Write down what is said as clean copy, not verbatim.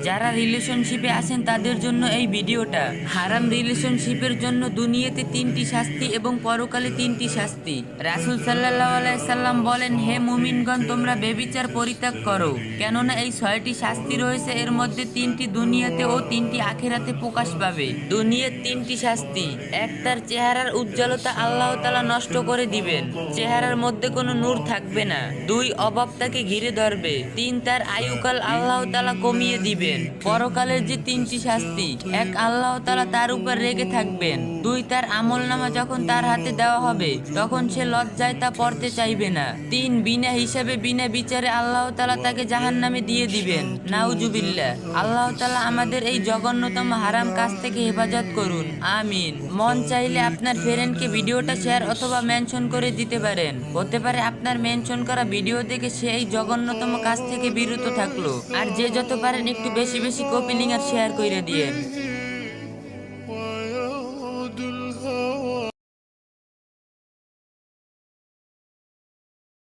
যারা রিলেশনশিপে আছেন তাদের জন্য এই ভিডিওটা। হারাম রিলেশনশিপের জন্য দুনিয়াতে 3টি শাস্তি এবং পরকালে 3টি শাস্তি। রাসূল সাল্লাল্লাহু আলাইহি সাল্লাম বলেন, হে মুমিনগণ, তোমরা ব্যভিচার পরিত্যাগ করো, কেননা এই 6টি শাস্তি রয়েছে, এর মধ্যে 3টি দুনিয়াতে ও 3টি আখিরাতে প্রকাশ পাবে। দুনিয়ার 3টি শাস্তি: এক, তার চেহারার উজ্জ্বলতা আল্লাহ তাআলা নষ্ট করে দিবেন, চেহারার মধ্যে কোনো নূর থাকবে না। 2, অভাব তাকে ঘিরে ধরবে। 3, তার আয়ুকাল আল্লাহ তাআলা কমিয়ে দিবেন। পরকালের যে 3টি শাস্তি: এক, আল্লাহ তাআলা তার উপর রেগে থাকবেন। 2, তার আমলনামা যখন তার হাতে দেওয়া হবে তখন সে লজ্জায় তা পড়তে চাইবে না। 3, বিনা হিসাবে বিনা বিচারে আল্লাহ তাআলা তাকে জাহান্নামে দিয়ে দিবেন। নাউজুবিল্লাহ। আল্লাহ তাআলা আমাদের এই জঘন্যতম হারাম কাজ থেকে হেফাজত করুন, আমিন। মন চাইলে আপনার ফ্রেন্ডকে ভিডিওটা শেয়ার অথবা মেনশন করে দিতে পারেন। হতে পারে আপনার মেনশন করা ভিডিও দেখে সে এই জঘন্যতম কাজ থেকে বিরত থাকলো। আর যে যত পারেন একটু বেশি বেশি কপি লিংক আর শেয়ার করে দিয়েন।